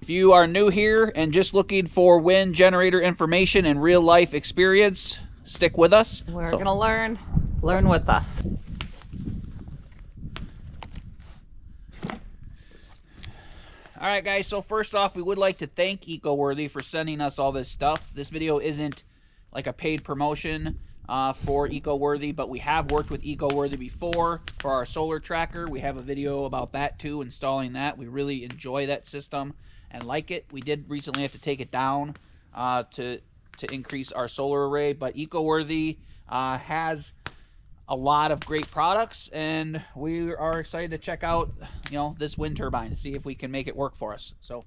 If you are new here and just looking for wind generator information and real life experience, stick with us. We're gonna learn with us. All right, guys, so first off, we would like to thank Eco-Worthy for sending us all this stuff. This video isn't like a paid promotion for Eco-Worthy, but we have worked with Eco-Worthy before for our solar tracker. We have a video about that too, installing that. We really enjoy that system and like it. We did recently have to take it down to increase our solar array, but Eco-Worthy has a lot of great products, and we are excited to check out, you know, this wind turbine to see if we can make it work for us. So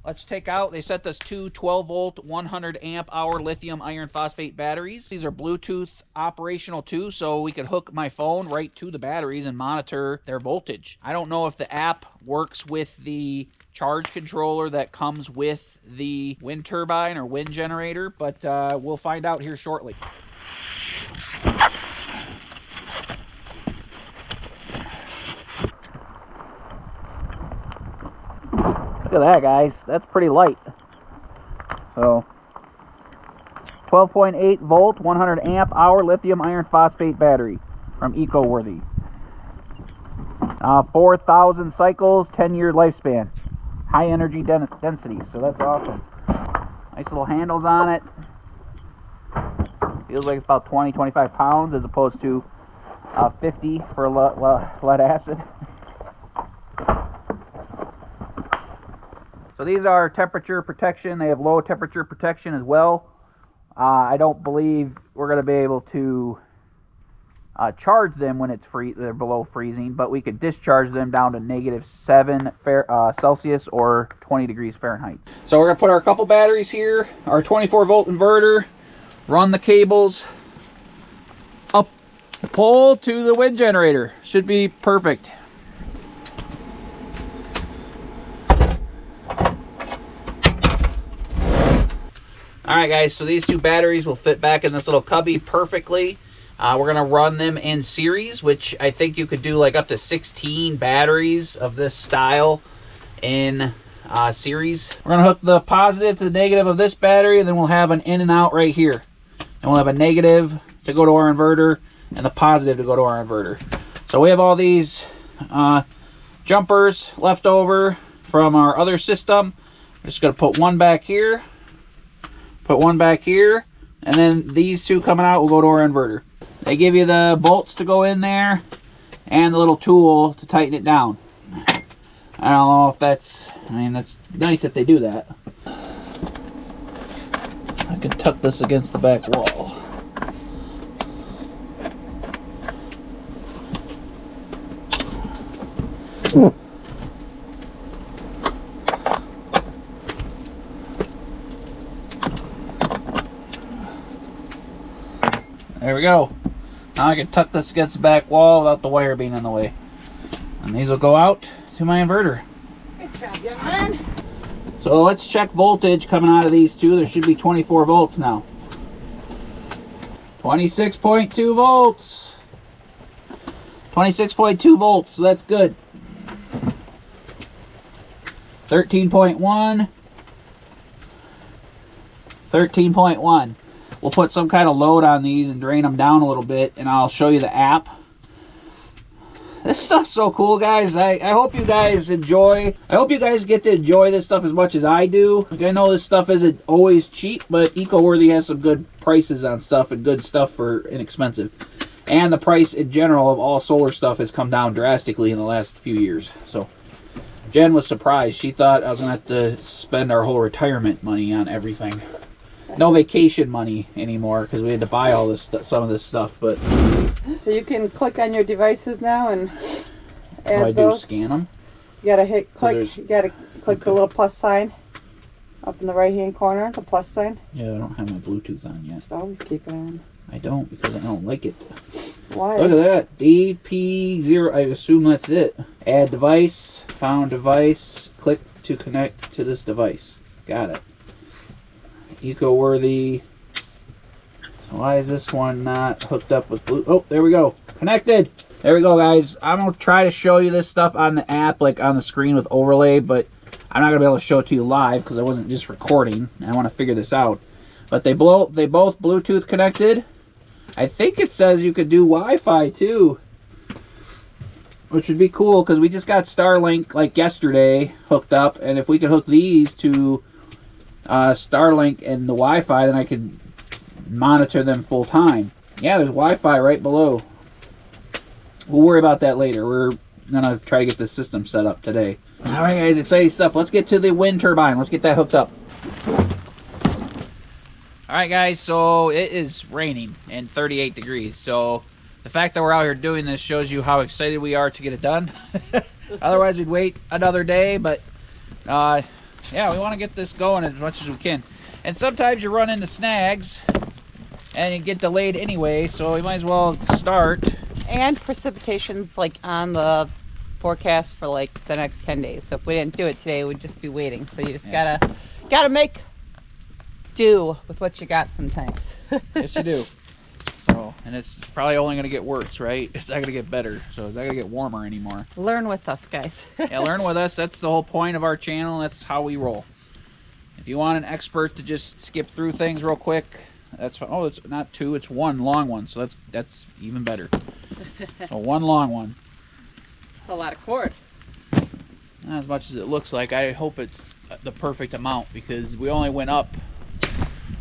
let's take out, they sent us two 12-volt 100 amp hour lithium iron phosphate batteries. These are Bluetooth operational too, so we could hook my phone right to the batteries and monitor their voltage. I don't know if the app works with the charge controller that comes with the wind turbine or wind generator, but we'll find out here shortly. Look at that, guys. That's pretty light. So 12.8 volt 100 amp hour lithium iron phosphate battery from Eco-Worthy. 4,000 cycles, 10-year lifespan, high energy density, so that's awesome. Nice little handles on it. Feels like it's about 20-25 pounds as opposed to 50 for lead acid. So these are temperature protection. They have low temperature protection as well. I don't believe we're going to be able to charge them when they're below freezing, but we could discharge them down to -7 Celsius or 20 degrees Fahrenheit. So we're going to put our couple batteries here, our 24-volt inverter, run the cables up the pole to the wind generator. Should be perfect. Alright guys, so these two batteries will fit back in this little cubby perfectly. We're going to run them in series, which I think you could do like up to 16 batteries of this style in series. We're going to hook the positive to the negative of this battery, and then we'll have an in and out right here. And we'll have a negative to go to our inverter and the positive to go to our inverter. So we have all these jumpers left over from our other system. I'm just going to put one back here. Put one back here, and then these two coming out will go to our inverter. They give you the bolts to go in there and the little tool to tighten it down. I don't know if that's, I mean, that's nice that they do that. I can tuck this against the back wall. There we go. Now I can tuck this against the back wall without the wire being in the way. And these will go out to my inverter. Good job, young man. So let's check voltage coming out of these two. There should be 24 volts now. 26.2 volts. 26.2 volts, so that's good. 13.1. 13.1. We'll put some kind of load on these and drain them down a little bit, and I'll show you the app. This stuff's so cool, guys. I hope you guys enjoy. I hope you guys get to enjoy this stuff as much as I do. Like, I know this stuff isn't always cheap, but Eco-Worthy has some good prices on stuff and good stuff for inexpensive. And the price in general of all solar stuff has come down drastically in the last few years. So Jen was surprised. She thought I was going to have to spend our whole retirement money on everything. No vacation money anymore because we had to buy all this some of this stuff. But so you can click on your devices now and add what do I those. do? Scan them? You gotta hit click. You gotta click the little plus sign up in the right hand corner. The plus sign. Yeah, I don't have my Bluetooth on yet. Just always keep it on. I don't because I don't like it. Why? Look at that. DP0. I assume that's it. Add device. Found device. Click to connect to this device. Got it. Eco-Worthy. Why is this one not hooked up with blue? Oh, there we go. Connected. There we go, guys. I'm going to try to show you this stuff on the app, like on the screen with overlay, but I'm not going to be able to show it to you live because I wasn't just recording. I want to figure this out. But they both Bluetooth connected. I think it says you could do Wi-Fi too, which would be cool because we just got Starlink like yesterday hooked up, and if we could hook these to Starlink and the Wi-Fi, then I could monitor them full time. Yeah, there's Wi-Fi right below. We'll worry about that later. We're gonna try to get this system set up today. All right, guys, exciting stuff. Let's get to the wind turbine. Let's get that hooked up. All right, guys, so it is raining and 38 degrees. So the fact that we're out here doing this shows you how excited we are to get it done. Otherwise, we'd wait another day, but yeah, we want to get this going as much as we can. And sometimes you run into snags and you get delayed anyway, so we might as well start. And precipitation's like on the forecast for like the next 10 days. So if we didn't do it today, we'd just be waiting. So you just gotta make do with what you got sometimes. Yes, you do. So, and it's probably only going to get worse, right? It's not going to get better. So it's not going to get warmer anymore. Learn with us, guys. Yeah, learn with us. That's the whole point of our channel. That's how we roll. If you want an expert to just skip through things real quick, that's fine. Oh, it's not two, it's one long one. So that's even better. So one long one. A lot of cord. Not as much as it looks like. I hope it's the perfect amount because we only went up.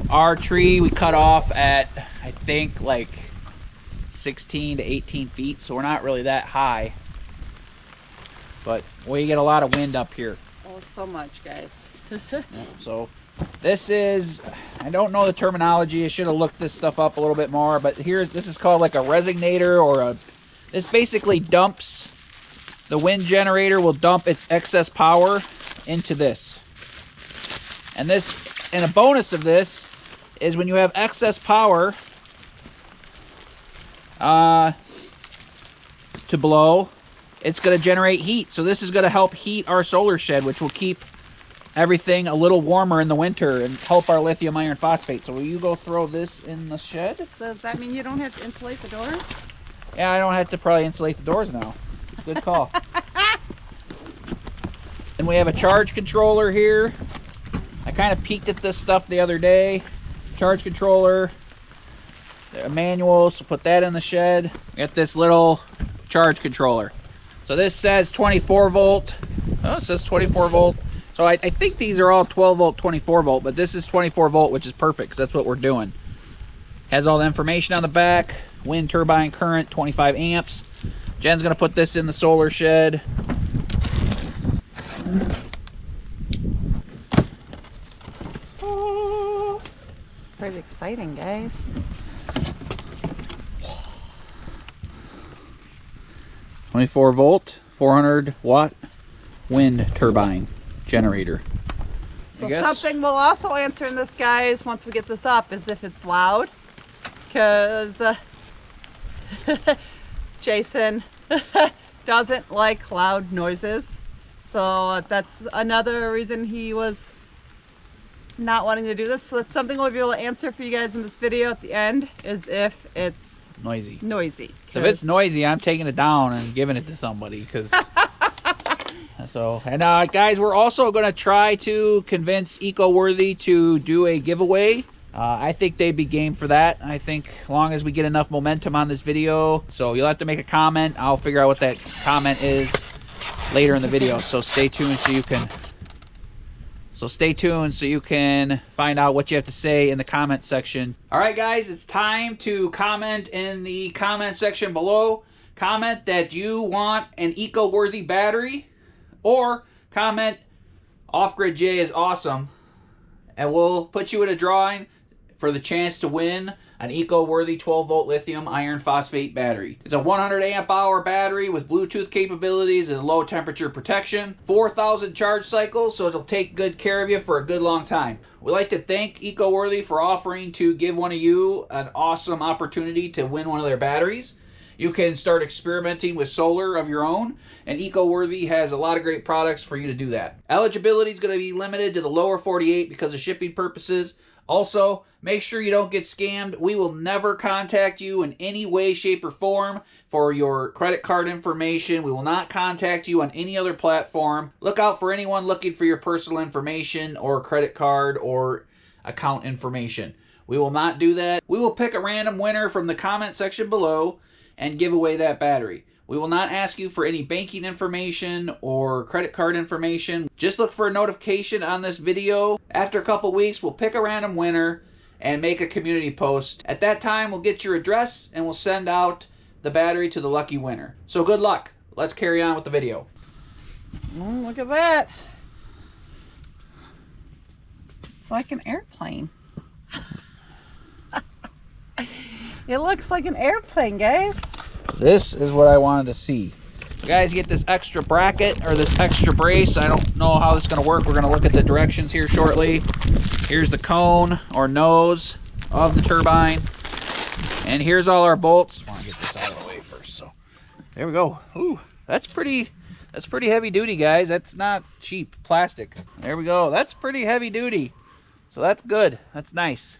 Our tree we cut off at, I think, like 16 to 18 feet, so we're not really that high. But we get a lot of wind up here. Oh, so much, guys. Yeah, so this is, I don't know the terminology. I should have looked this stuff up a little bit more, but here, this is called like a resignator, or this basically dumps, the wind generator will dump its excess power into this. And a bonus of this is when you have excess power to blow, it's going to generate heat. So this is going to help heat our solar shed, which will keep everything a little warmer in the winter and help our lithium iron phosphate. So will you go throw this in the shed? So does that mean you don't have to insulate the doors? Yeah, I don't have to probably insulate the doors now. Good call. And we have a charge controller here. I kind of peeked at this stuff the other day. Charge controller, a manual, so put that in the shed. We got this little charge controller. So this says 24 volt. Oh, it says 24 volt. So I think these are all 12 volt, 24 volt, but this is 24 volt, which is perfect because that's what we're doing. Has all the information on the back. Wind turbine current, 25 amps. Jen's gonna put this in the solar shed. Pretty exciting, guys. .24 volt, 400 watt wind turbine generator. So something we'll also answer in this, guys, once we get this up, is if it's loud, because Jason doesn't like loud noises. So that's another reason he was not wanting to do this. So that's something we'll be able to answer for you guys in this video at the end, is if it's noisy. So if it's noisy, I'm taking it down and giving it to somebody. Because so, and guys, we're also going to try to convince Eco-Worthy to do a giveaway. I think they'd be game for that. I think as long as we get enough momentum on this video. So you'll have to make a comment. I'll figure out what that comment is later in the video. So stay tuned so you can find out what you have to say in the comment section. All right, guys, it's time to comment in the comment section below. Comment that you want an Eco-Worthy battery, or comment Off-Grid J is awesome, and we'll put you in a drawing for the chance to win an Eco-Worthy 12 volt lithium iron phosphate battery. It's a 100 amp hour battery with Bluetooth capabilities and low temperature protection, 4,000 charge cycles, so it'll take good care of you for a good long time. We'd like to thank Eco-Worthy for offering to give one of you an awesome opportunity to win one of their batteries. You can start experimenting with solar of your own, and Eco-Worthy has a lot of great products for you to do that. Eligibility is going to be limited to the lower 48 because of shipping purposes. Also, make sure you don't get scammed. We will never contact you in any way, shape, or form for your credit card information. We will not contact you on any other platform. Look out for anyone looking for your personal information or credit card or account information. We will not do that. We will pick a random winner from the comment section below and give away that battery. We will not ask you for any banking information or credit card information. Just look for a notification on this video. After a couple weeks, we'll pick a random winner and make a community post. At that time, we'll get your address and we'll send out the battery to the lucky winner. So good luck. Let's carry on with the video. Look at that. It's like an airplane. It looks like an airplane, guys. This is what I wanted to see. You guys get this extra bracket or this extra brace. I don't know how this is going to work. We're going to look at the directions here shortly. Here's the cone or nose of the turbine. And here's all our bolts. I want to get this out of the way first. So there we go. Ooh, that's pretty heavy duty, guys. That's not cheap plastic. There we go. That's pretty heavy duty. So that's good. That's nice.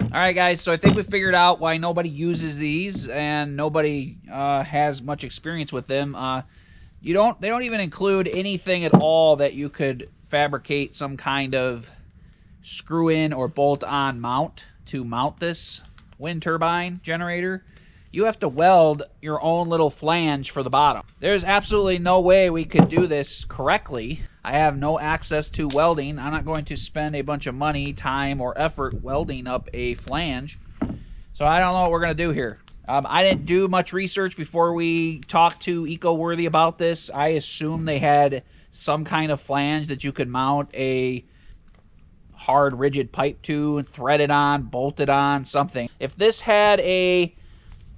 All right, guys, so I think we figured out why nobody uses these and nobody has much experience with them. They don't even include anything at all that you could fabricate some kind of screw-in or bolt-on mount to mount this wind turbine generator. You have to weld your own little flange for the bottom. There's absolutely no way we could do this correctly. I have no access to welding. I'm not going to spend a bunch of money, time, or effort welding up a flange. So I don't know what we're going to do here. I didn't do much research before we talked to Eco-Worthy about this. I assumed they had some kind of flange that you could mount a hard, rigid pipe to, thread it on, bolt it on, something. If this had a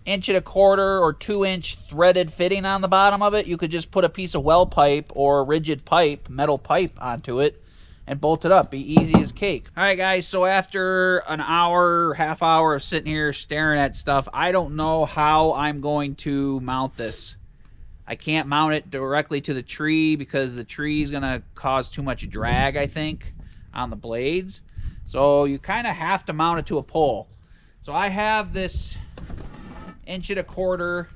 1.25" or 2" threaded fitting on the bottom of it, you could just put a piece of weld pipe or rigid pipe, metal pipe onto it and bolt it up. Be easy as cake. All right, guys, so after an hour, half hour of sitting here staring at stuff, I don't know how I'm going to mount this. I can't mount it directly to the tree because the tree is going to cause too much drag, I think, on the blades. So you kind of have to mount it to a pole. So I have this 1.25"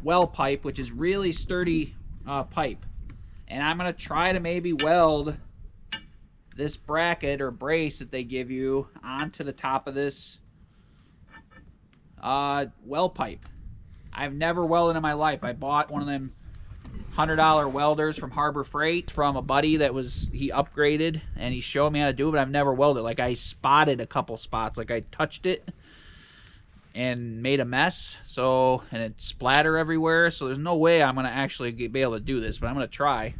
weld pipe, which is really sturdy pipe, and I'm gonna try to maybe weld this bracket or brace that they give you onto the top of this weld pipe. I've never welded in my life. I bought one of them $100 welders from Harbor Freight from a buddy that he upgraded, and he showed me how to do it, but I've never welded. Like, I spotted a couple spots, like I touched it and made a mess, so, and it splatter everywhere, so there's no way I'm gonna actually be able to do this, but I'm gonna try.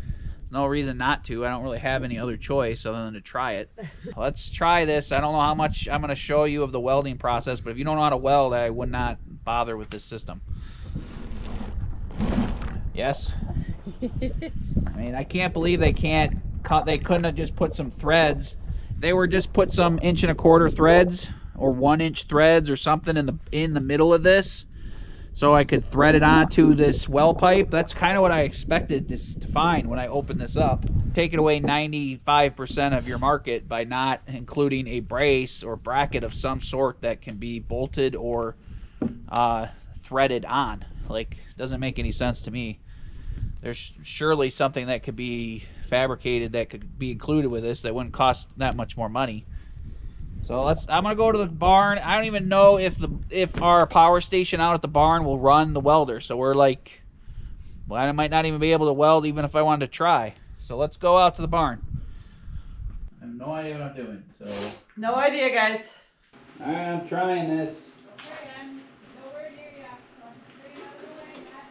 There's no reason not to. I don't really have any other choice other than to try it. Let's try this. I don't know how much I'm gonna show you of the welding process, but if you don't know how to weld, I would not bother with this system. Yes? I mean, I can't believe they couldn't have just put some threads. They were just put some 1.25" threads or 1" threads or something in the middle of this, so I could thread it onto this weld pipe. That's kind of what I expected to find when I opened this up. Taking away 95% of your market by not including a brace or bracket of some sort that can be bolted or threaded on. Like, doesn't make any sense to me. There's surely something that could be fabricated that could be included with this that wouldn't cost that much more money. So I'm gonna go to the barn. I don't even know if our power station out at the barn will run the welder. So we're like, well, I might not even be able to weld even if I wanted to try. So let's go out to the barn. I have no idea what I'm doing. So No idea, guys. all right, I'm trying this. Okay, I'm nowhere near you. So I'm out of the way, Matt.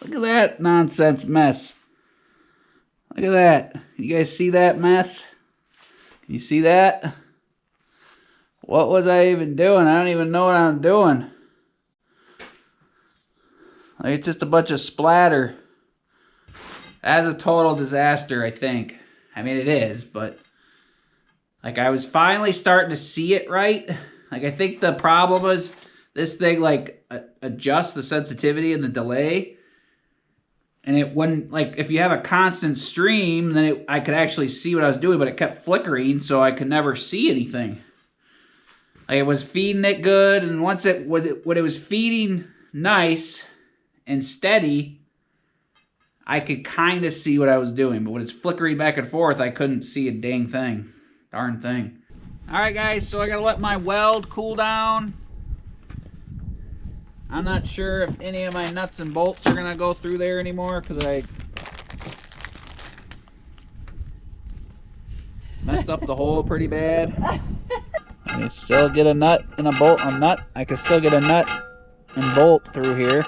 Look at that nonsense mess. Look at that. You guys see that mess? You see that? What was I even doing? I don't even know what I'm doing. Like, it's just a bunch of splatter. That's a total disaster, I think. I mean, it is, but like I was finally starting to see it right. Like I think the problem was this thing like adjusts the sensitivity and the delay. And it wouldn't, like, if you have a constant stream, then I could actually see what I was doing, but it kept flickering, so I could never see anything. Like, it was feeding it good, and once when it was feeding nice and steady, I could kind of see what I was doing. But when it's flickering back and forth, I couldn't see a dang thing. Darn thing. Alright, guys, so I gotta let my weld cool down. I'm not sure if any of my nuts and bolts are gonna go through there anymore because I messed up the hole pretty bad. I can still get a nut and a bolt. I can still get a nut and bolt through here.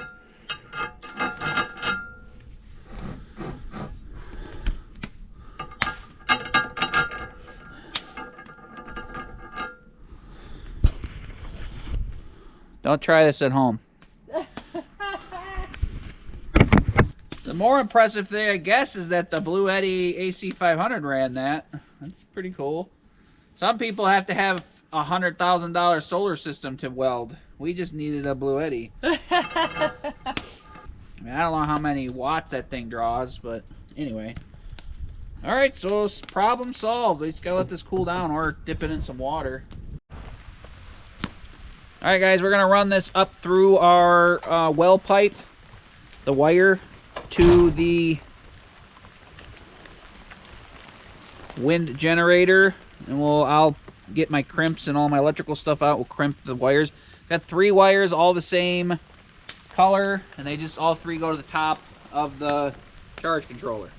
Don't try this at home. The more impressive thing, I guess, is that the Blue Eddy AC500 ran that. That's pretty cool. Some people have to have a $100,000 solar system to weld. We just needed a Blue Eddy. I mean, I don't know how many watts that thing draws, but anyway. All right, so problem solved. We just gotta let this cool down or dip it in some water. All right, guys, we're gonna run this up through our well pipe, the wire to the wind generator, and I'll get my crimps and all my electrical stuff out. We'll crimp the wires. Got 3 wires, all the same color, and they just all 3 go to the top of the charge controller.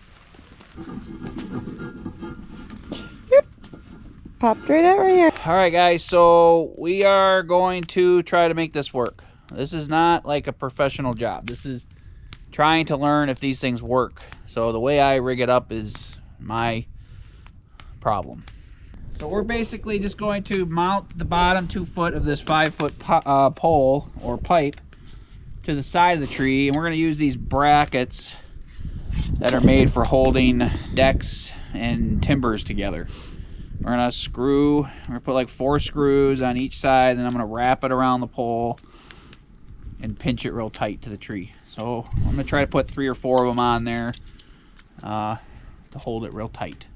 Popped right out right here. All right, guys, so we are going to try to make this work. This is not like a professional job. This is trying to learn if these things work. So the way I rig it up is my problem. So we're basically just going to mount the bottom 2 foot of this 5 foot pole or pipe to the side of the tree, and we're going to use these brackets that are made for holding decks and timbers together. We're going to put like 4 screws on each side, and I'm going to wrap it around the pole and pinch it real tight to the tree. So I'm going to try to put 3 or 4 of them on there to hold it real tight.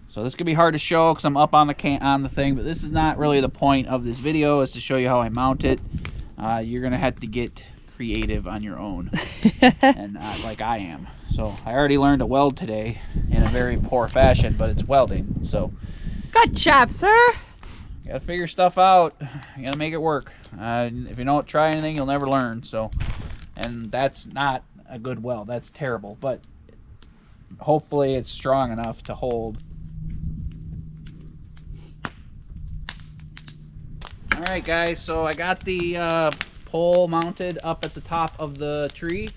So this could be hard to show because I'm up on the thing, but this is not really the point of this video, is to show you how I mount it. You're going to have to get creative on your own, and like I am. So I already learned to weld today in a very poor fashion, but it's welding, so. Good job, sir. You gotta figure stuff out. You gotta make it work. If you don't try anything, you'll never learn. So, and that's not a good weld. That's terrible. But hopefully, it's strong enough to hold. All right, guys. So I got the pole mounted up at the top of the tree.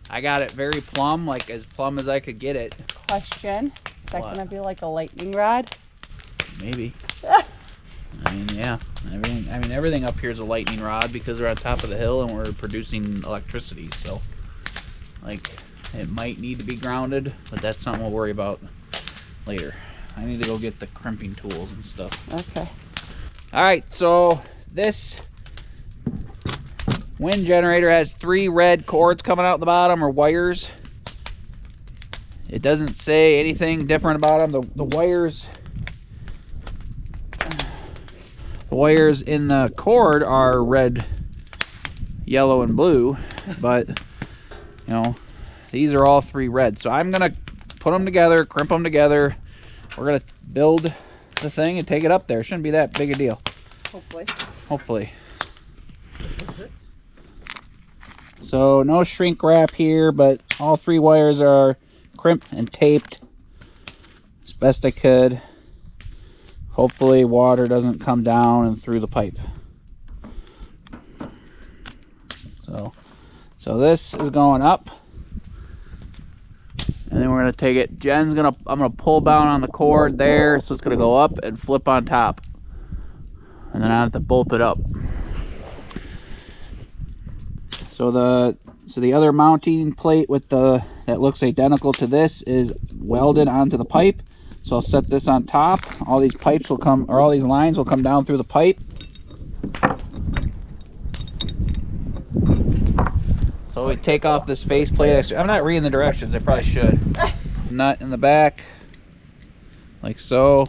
I got it very plumb, like as plumb as I could get it. Question: Is that What? gonna be like a lightning rod? Maybe. I mean, yeah. Everything up here is a lightning rod because we're on top of the hill and we're producing electricity. So, like, it might need to be grounded, but that's something we'll worry about later. I need to go get the crimping tools and stuff. Okay. All right, so this wind generator has 3 red cords coming out the bottom, or wires. It doesn't say anything different about them. The wires in the cord are red, yellow, and blue, but you know, these are all 3 red. So I'm gonna put them together, crimp them together. We're gonna build the thing and take it up there. Shouldn't be that big a deal. Hopefully. So no shrink wrap here, but all 3 wires are crimped and taped as best I could. Hopefully water doesn't come down and through the pipe. So this is going up, and then then we're gonna take it. I'm gonna pull down on the cord there, so it's gonna go up and flip on top. And then I have to bolt it up. So the other mounting plate with that looks identical to this is welded onto the pipe. So I'll set this on top. All these pipes will come, or all these lines will come down through the pipe. So we take off this face plate. I'm not reading the directions, I probably should. Nut in the back, like so.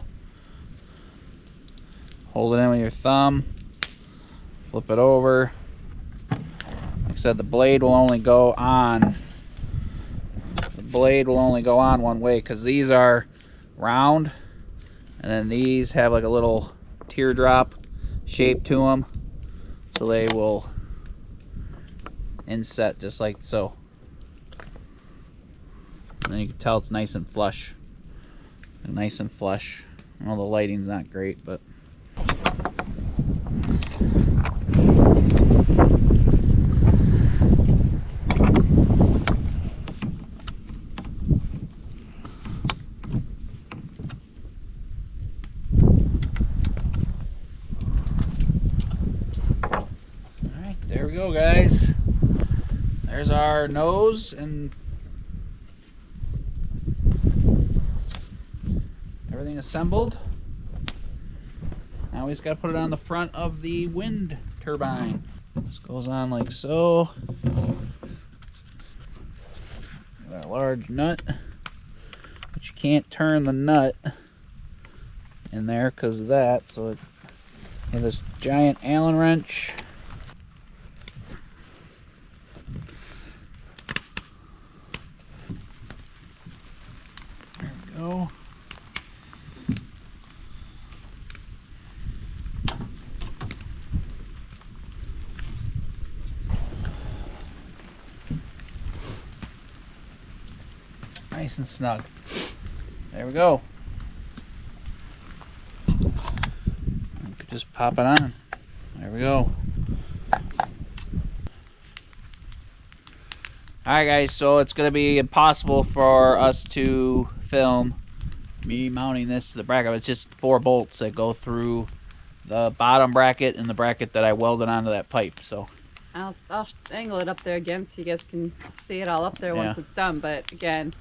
Hold it in with your thumb. Flip it over. Like I said, the blade will only go on. The blade will only go on one way because these are round, and then these have like a little teardrop shape to them, so they will inset just like so. And then you can tell it's nice and flush. Nice and flush. Well, the lighting's not great, but alright, there we go, guys. There's our nose and everything assembled. Now we just got to put it on the front of the wind turbine. This goes on like so. Got a large nut, but you can't turn the nut in there because of that. So you have this giant Allen wrench. There we go. Nice and snug. There we go. You could just pop it on. There we go. Alright guys, so it's going to be impossible for us to film me mounting this to the bracket. It's just 4 bolts that go through the bottom bracket and the bracket that I welded onto that pipe. So I'll angle it up there again so you guys can see it all up there once it's done. But again,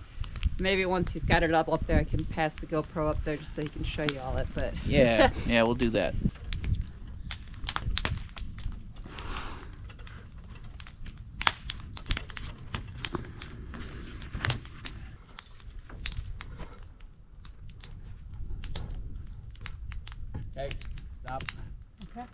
maybe once he's got it up there, I can pass the GoPro up there just so he can show you all it. But yeah, yeah, we'll do that. Okay, stop. Okay.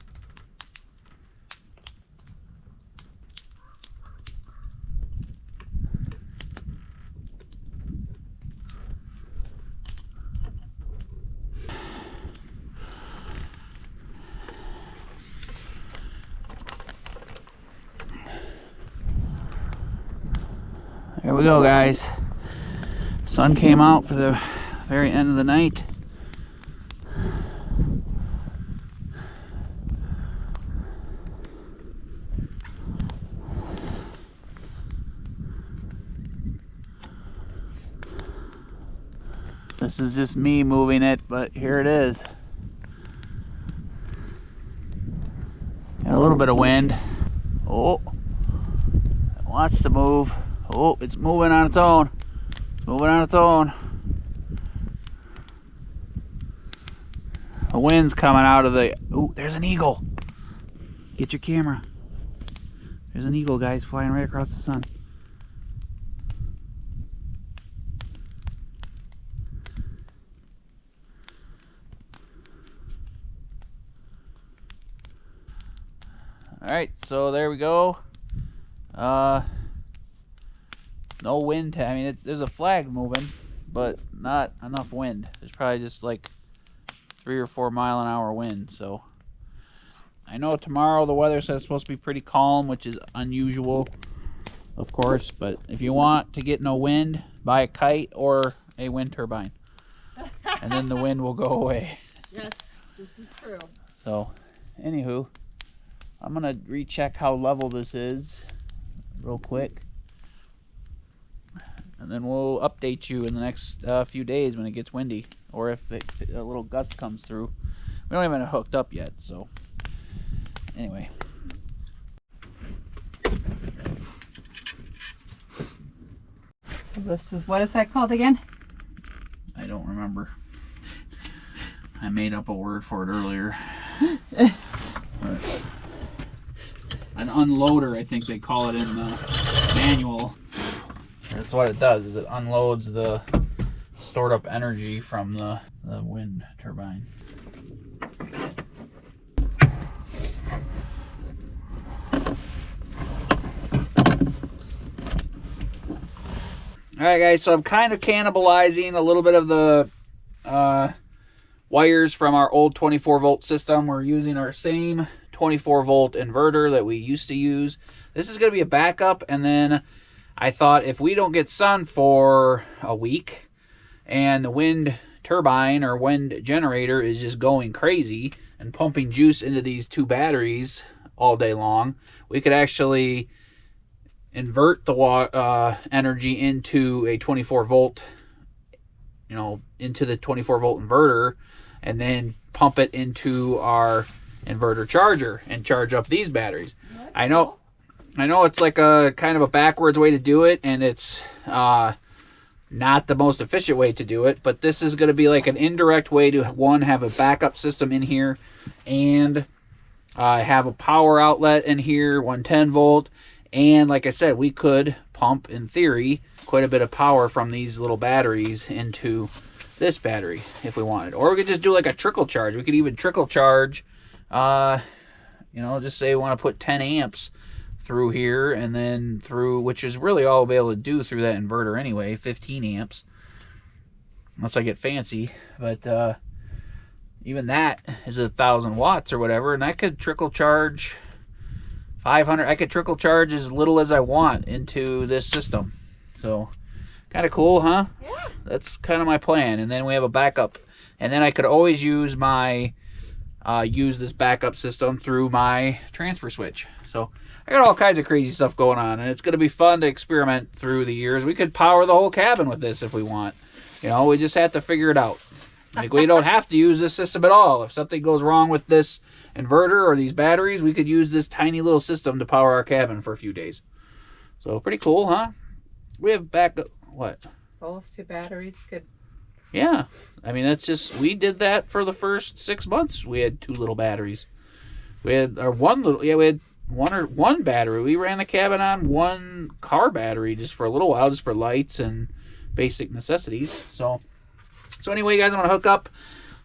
There we go, guys. Sun came out for the very end of the night. This is just me moving it, but here it is. Got a little bit of wind. Oh, it wants to move. Oh, it's moving on its own. It's moving on its own. The wind's coming out of the... Oh, there's an eagle. Get your camera. There's an eagle, guys, flying right across the sun. Alright, so there we go. No wind. I mean, there's a flag moving, but not enough wind. There's probably just like 3 or 4 mile an hour wind. So I know tomorrow the weather says it's supposed to be pretty calm, which is unusual, of course. But if you want to get no wind, buy a kite or a wind turbine, and then the wind will go away. Yes, this is true. So, anywho, I'm gonna recheck how level this is real quick. and then we'll update you in the next few days when it gets windy, or if a little gust comes through. We don't even have it hooked up yet, so anyway. So this is, what is that called again? I don't remember. I made up a word for it earlier. An unloader, I think they call it in the manual. That's what it does, is it unloads the stored up energy from the wind turbine. Alright guys, so I'm kind of cannibalizing a little bit of the wires from our old 24 volt system. We're using our same 24 volt inverter that we used to use. This is going to be a backup, and then I thought if we don't get sun for a week and the wind turbine or wind generator is just going crazy and pumping juice into these two batteries all day long, we could actually invert the energy into a 24 volt, into the 24 volt inverter, and then pump it into our inverter charger and charge up these batteries. I know it's like a kind of a backwards way to do it, and it's not the most efficient way to do it, but this is going to be like an indirect way to, one, have a backup system in here, and have a power outlet in here, 110 volt, and like I said, we could pump, in theory, quite a bit of power from these little batteries into this battery if we wanted. Or we could just do like a trickle charge. We could even trickle charge, just say we want to put 10 amps through here, and then through, which is really all we'll be able to do through that inverter anyway, 15 amps, unless I get fancy. But even that is 1,000 watts or whatever, and I could trickle charge 500. I could trickle charge as little as I want into this system. So kind of cool, huh? Yeah. That's kind of my plan. And then we have a backup, and then I could always use my use this backup system through my transfer switch. So I got all kinds of crazy stuff going on, and it's going to be fun to experiment through the years. We could power the whole cabin with this if we want. We just have to figure it out. Like, we don't have to use this system at all. If something goes wrong with this inverter or these batteries, we could use this tiny little system to power our cabin for a few days. So pretty cool, huh? We have backup. What? Those two batteries could. Yeah, I mean, that's just, we did that for the first 6 months. We had 2 little batteries. We had our we had one battery. We ran the cabin on 1 car battery just for a little while, just for lights and basic necessities. So anyway, guys, I'm gonna hook up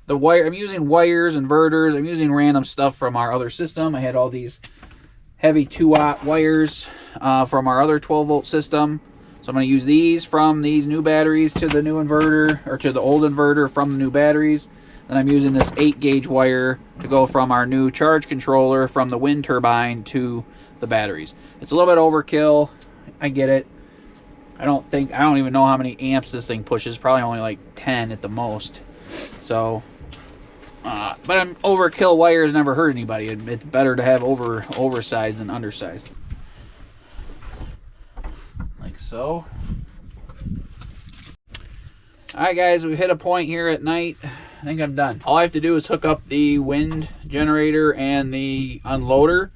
the wire. I'm using wires, inverters. I'm using random stuff from our other system. I had all these heavy 2-watt wires from our other 12 volt system. So I'm going to use these from these new batteries to the new inverter, or to the old inverter from the new batteries. Then I'm using this 8-gauge wire to go from our new charge controller from the wind turbine to the batteries. It's a little bit overkill. I get it. I don't even know how many amps this thing pushes. Probably only like 10 at the most. So, but overkill wires never hurt anybody. It's better to have oversized than undersized. So, alright guys, we've hit a point here at night. I think I'm done. All I have to do is hook up the wind generator and the unloader,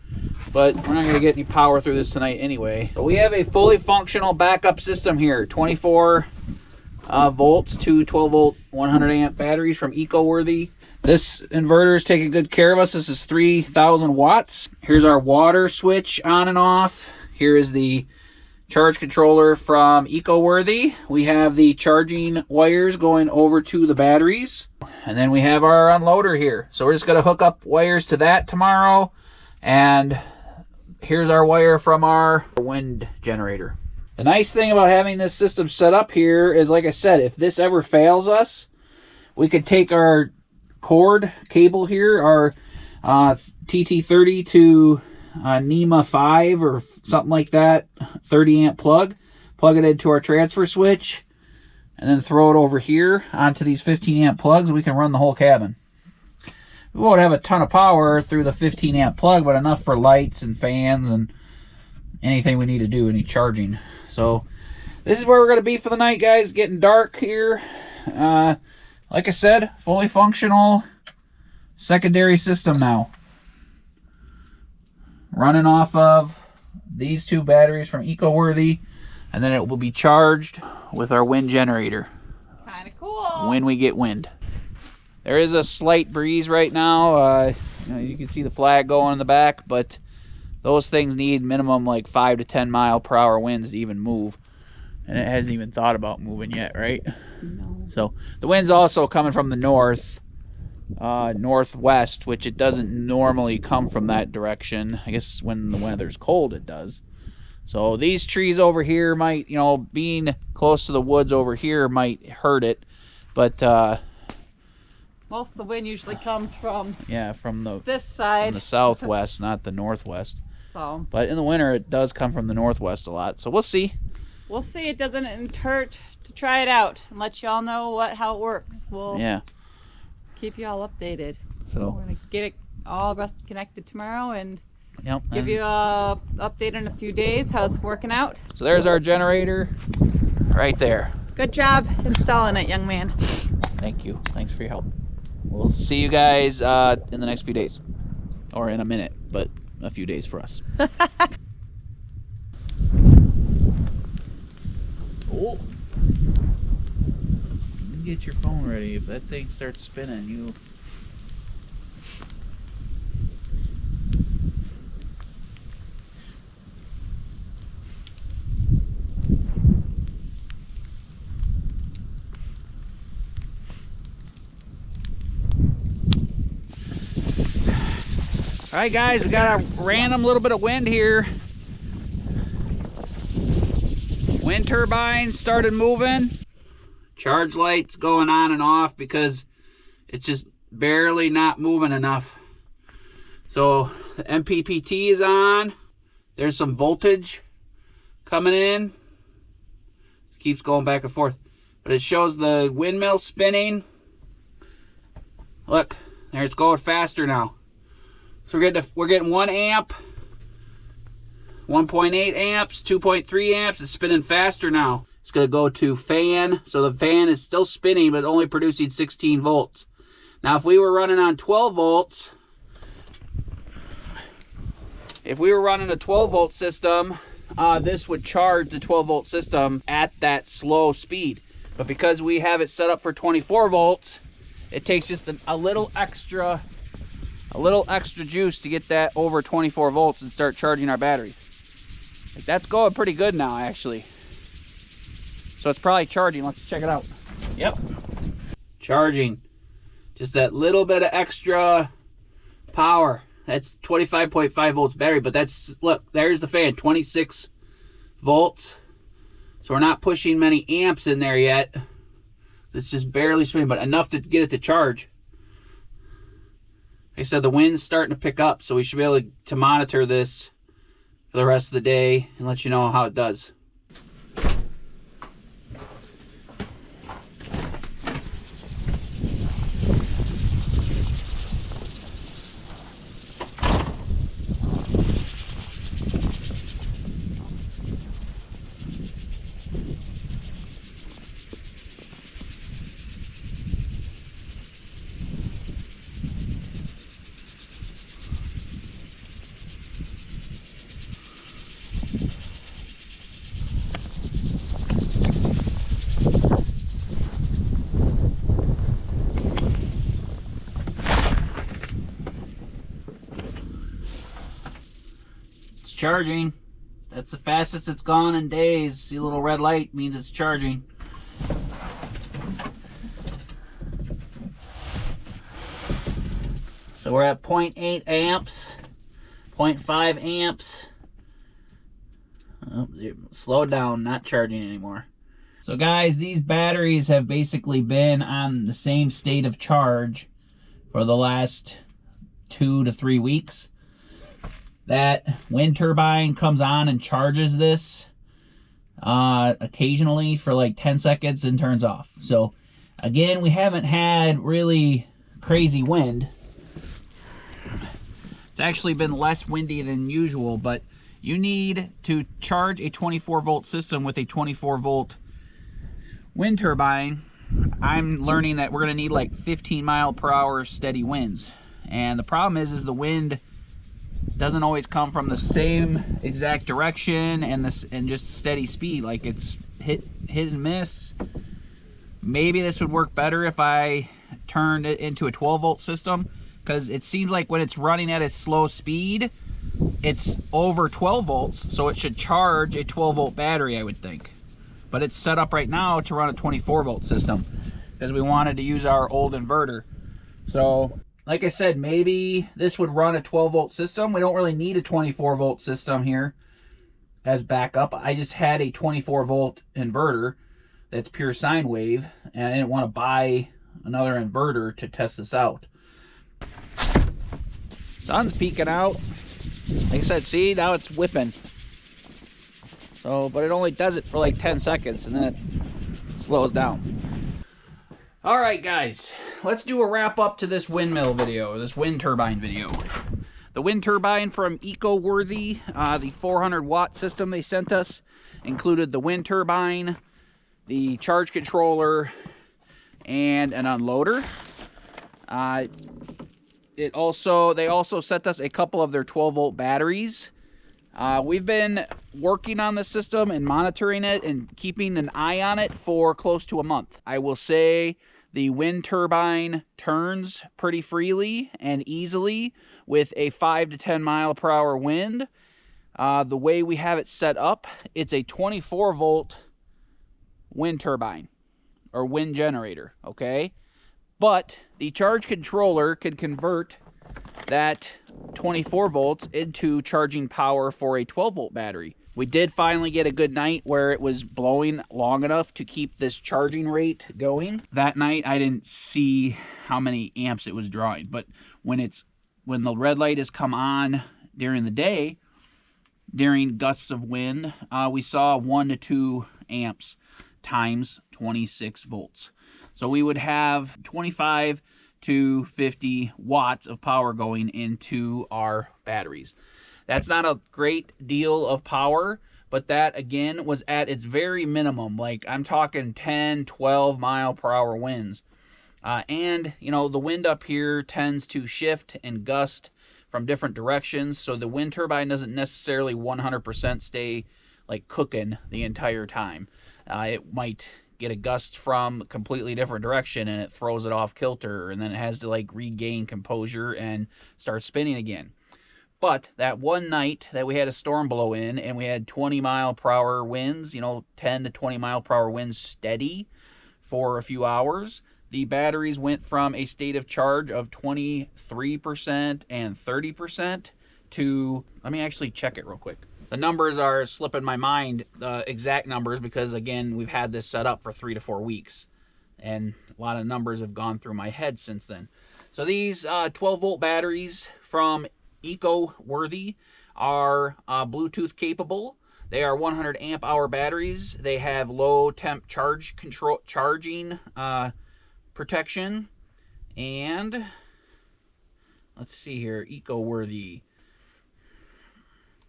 but we're not going to get any power through this tonight anyway. But we have a fully functional backup system here. 24 volts to 12 volt 100 amp batteries from Eco-Worthy. This inverter is taking good care of us. This is 3,000 watts. Here's our water switch on and off. Here is the charge controller from Eco-Worthy. We have the charging wires going over to the batteries, and then we have our unloader here. So we're just going to hook up wires to that tomorrow, and here's our wire from our wind generator. The nice thing about having this system set up here is, like I said, if this ever fails us, we could take our cord cable here, our TT30 to NEMA 5 or something like that, 30 amp plug it into our transfer switch, and then throw it over here onto these 15 amp plugs, and we can run the whole cabin. We won't have a ton of power through the 15 amp plug, but enough for lights and fans and anything we need to do, any charging. So this is where we're going to be for the night, guys. Getting dark here. Like I said, fully functional secondary system now. Running off of these 2 batteries from Eco-Worthy, and then it will be charged with our wind generator. Kind of cool. When we get wind. There is a slight breeze right now. You can see the flag going in the back, but those things need minimum like 5 to 10 mile per hour winds to even move. And it hasn't even thought about moving yet, right? No. So the wind's also coming from the northwest, which it doesn't normally come from that direction. I guess when the weather's cold, it does. So these trees over here might, being close to the woods over here might hurt it. But most of the wind usually comes from from this side. From the southwest, not the northwest. So. But in the winter, it does come from the northwest a lot. So we'll see. We'll see. It doesn't hurt to try it out and let y'all know how it works. We'll keep you all updated. So we're gonna get it all rest connected tomorrow and give you a update in a few days how it's working out. So there's our generator right there. Good job installing it, young man. Thank you. Thanks for your help. We'll see you guys in the next few days, or in a minute, but a few days for us. Oh, get your phone ready. If that thing starts spinning, you. All right, guys, we got a random little bit of wind here. Wind turbine started moving. Charge lights going on and off because it's just barely not moving enough. So the MPPT is on. There's some voltage coming in. Keeps going back and forth. But it shows the windmill spinning. Look, there it's going faster now. So we're getting 1 amp, 1.8 amps, 2.3 amps. It's spinning faster now. It's going to go to fan. So the fan is still spinning, but only producing 16 volts. Now, if we were running on 12 volts, if we were running a 12 volt system, this would charge the 12 volt system at that slow speed. But because we have it set up for 24 volts, it takes just a little extra juice to get that over 24 volts and start charging our batteries. Like, that's going pretty good now, actually. So it's probably charging. Let's check it out. Yep. Charging. Just that little bit of extra power. That's 25.5 volts battery, but that's, look, there's the fan, 26 volts. So we're not pushing many amps in there yet. It's just barely spinning, but enough to get it to charge. Like I said, the wind's starting to pick up, so we should be able to monitor this for the rest of the day and let you know how it does. Charging. That's the fastest it's gone in days. See a little red light means it's charging. So we're at 0.8 amps, 0.5 amps. Oh, slow down, not charging anymore. So guys, these batteries have basically been on the same state of charge for the last 2 to 3 weeks. That wind turbine comes on and charges this occasionally for like 10 seconds and turns off. So again, we haven't had really crazy wind. It's actually been less windy than usual, but You need to charge a 24 volt system with a 24 volt wind turbine. I'm learning that we're going to need like 15 mile per hour steady winds. And the problem is the wind doesn't always come from the same exact direction and just steady speed. Like it's hit and miss. Maybe this would work better if I turned it into a 12 volt system, because it seems like when it's running at its slow speed, it's over 12 volts, so it should charge a 12 volt battery, I would think. But it's set up right now to run a 24 volt system because we wanted to use our old inverter. So like I said, maybe this would run a 12 volt system. We don't really need a 24 volt system here as backup. I just had a 24 volt inverter that's pure sine wave, and I didn't want to buy another inverter to test this out. Sun's peeking out. Like I said, see, now it's whipping. So, but it only does it for like 10 seconds and then it slows down. All right, guys, let's do a wrap up to this windmill video, this wind turbine video. The wind turbine from Eco-Worthy, the 400 watt system they sent us, included the wind turbine, the charge controller, and an unloader. They also sent us a couple of their 12 volt batteries. We've been working on the system and monitoring it and keeping an eye on it for close to a month. I will say the wind turbine turns pretty freely and easily with a 5 to 10 mile per hour wind. The way we have it set up, it's a 24 volt wind turbine or wind generator, okay? But the charge controller could convert that 24 volts into charging power for a 12 volt battery. We did finally get a good night where it was blowing long enough to keep this charging rate going. That night I didn't see how many amps it was drawing, but when the red light has come on during the day, during gusts of wind, we saw 1 to 2 amps times 26 volts. So we would have 25 to 50 watts of power going into our batteries. That's not a great deal of power, but that again was at its very minimum. Like I'm talking 10, 12 mile per hour winds. And you know, the wind up here tends to shift and gust from different directions, so the wind turbine doesn't necessarily 100% stay like cooking the entire time. It might get a gust from a completely different direction and it throws it off kilter, and then it has to like regain composure and start spinning again. But that one night that we had a storm blow in and we had 20 mile per hour winds, you know, 10 to 20 mile per hour winds steady for a few hours, the batteries went from a state of charge of 23% and 30% to, let me actually check it real quick. The numbers are slipping my mind, the exact numbers, because again, we've had this set up for 3 to 4 weeks and a lot of numbers have gone through my head since then. So these 12 volt batteries from Eco-Worthy are Bluetooth capable. They are 100 amp hour batteries. They have low temp charging protection, and let's see here, Eco-Worthy.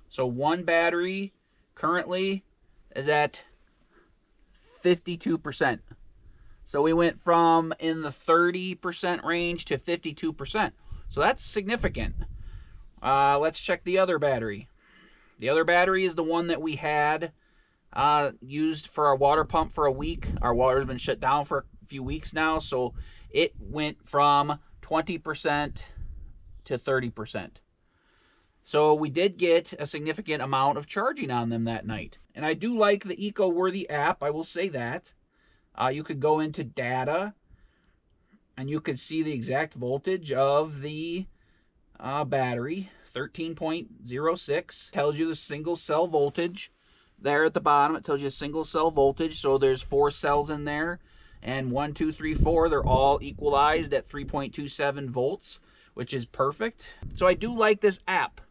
So one battery currently is at 52%. So we went from in the 30% range to 52%. So that's significant. Let's check the other battery. The other battery is the one that we had used for our water pump for a week. Our water's been shut down for a few weeks now, so it went from 20% to 30%. So we did get a significant amount of charging on them that night. And I do like the Eco-Worthy app, I will say that. You could go into data and you could see the exact voltage of the battery. 13.06 tells you the single cell voltage. There at the bottom it tells you a single cell voltage, so there's 4 cells in there, and 1, 2, 3, 4, they're all equalized at 3.27 volts, which is perfect. So I do like this app.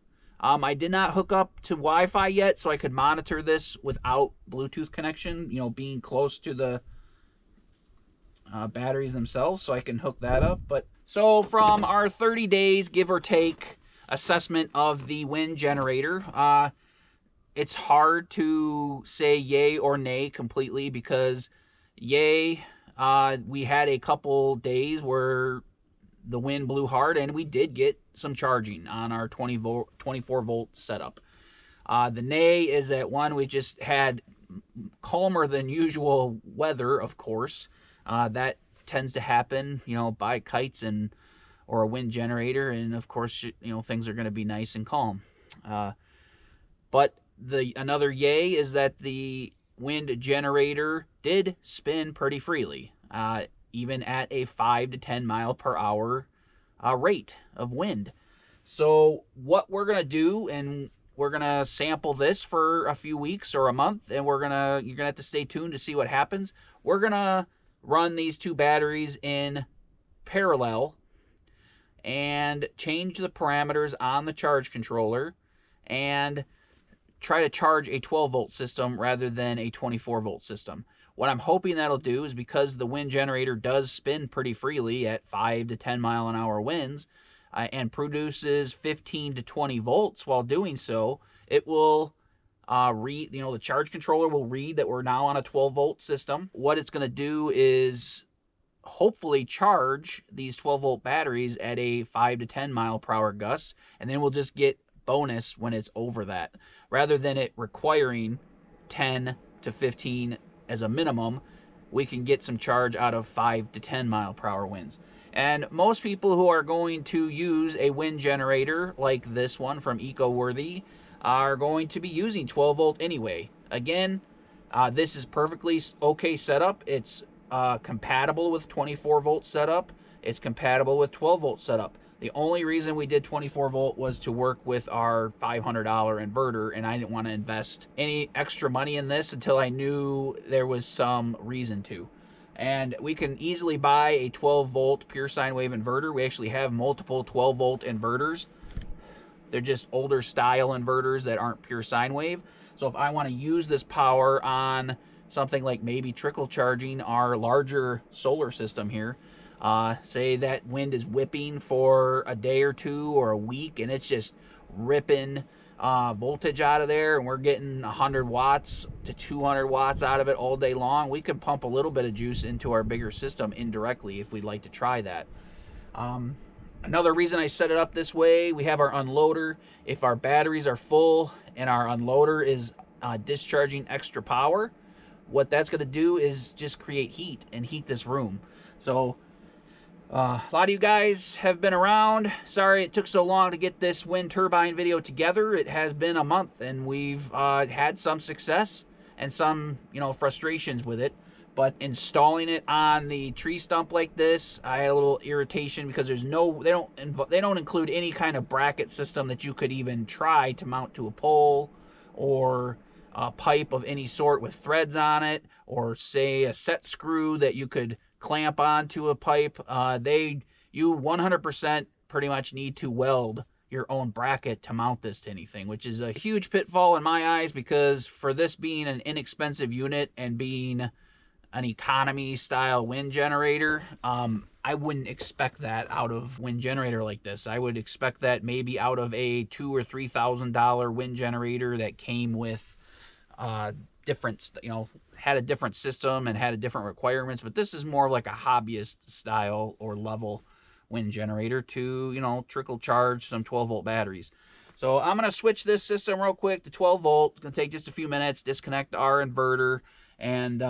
I did not hook up to Wi-Fi yet, so I could monitor this without Bluetooth connection, you know, being close to the batteries themselves, so I can hook that up. But so from our 30 days, give or take, assessment of the wind generator, it's hard to say yay or nay completely, because yay, we had a couple days where the wind blew hard and we did get some charging on our 24 volt setup. The nay is that, one, we just had calmer than usual weather, of course. That tends to happen, by kites or a wind generator, and of course, things are going to be nice and calm. But another yay is that the wind generator did spin pretty freely, even at a 5 to 10 mile per hour rate of wind. So what we're going to do, and we're going to sample this for a few weeks or a month, and you're going to have to stay tuned to see what happens. We're going to run these two batteries in parallel and change the parameters on the charge controller and try to charge a 12 volt system rather than a 24 volt system. What I'm hoping that'll do is, because the wind generator does spin pretty freely at 5 to 10 mile an hour winds, and produces 15 to 20 volts while doing so, it will read, the charge controller will read that we're now on a 12 volt system. What it's going to do is hopefully charge these 12 volt batteries at a 5 to 10 mile per hour gusts, and then we'll just get bonus when it's over that, rather than it requiring 10 to 15 as a minimum. We can get some charge out of 5 to 10 mile per hour winds. And most people who are going to use a wind generator like this one from Eco-Worthy are going to be using 12 volt anyway. Again, this is perfectly okay setup. It's compatible with 24 volt setup. It's compatible with 12 volt setup. The only reason we did 24 volt was to work with our $500 inverter, and I didn't want to invest any extra money in this until I knew there was some reason to. And we can easily buy a 12 volt pure sine wave inverter. We actually have multiple 12 volt inverters. They're just older style inverters that aren't pure sine wave. So if I want to use this power on something like maybe trickle charging our larger solar system here, say that wind is whipping for a day or two or a week, and it's just ripping voltage out of there, and we're getting 100 watts to 200 watts out of it all day long, we can pump a little bit of juice into our bigger system indirectly if we'd like to try that. Another reason I set it up this way, we have our unloader. If our batteries are full and our unloader is discharging extra power, what that's going to do is just create heat and heat this room. So a lot of you guys have been around. Sorry it took so long to get this wind turbine video together. It has been a month, and we've had some success and some, frustrations with it. But installing it on the tree stump like this, I had a little irritation because they don't include any kind of bracket system that you could even try to mount to a pole, or a pipe of any sort with threads on it, or say a set screw that you could clamp onto a pipe. You 100% pretty much need to weld your own bracket to mount this to anything, which is a huge pitfall in my eyes, because for this being an inexpensive unit and being an economy style wind generator, I wouldn't expect that out of wind generator like this. I would expect that maybe out of a $2,000 or $3,000 wind generator that came with different, had a different system and had a different requirements. But this is more like a hobbyist style or level wind generator to, trickle charge some 12 volt batteries. So I'm going to switch this system real quick to 12 volt. It's going to take just a few minutes, disconnect our inverter, and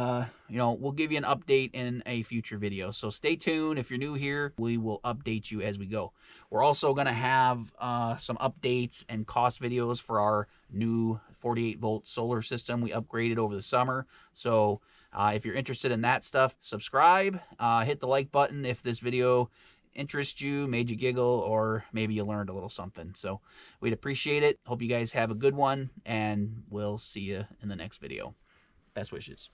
we'll give you an update in a future video. So stay tuned. If you're new here, we will update you as we go. We're also going to have some updates and cost videos for our new 48 volt solar system we upgraded over the summer. So if you're interested in that stuff, subscribe, hit the like button if this video interests you, made you giggle, or maybe you learned a little something. So we'd appreciate it. Hope you guys have a good one, and we'll see you in the next video. Best wishes.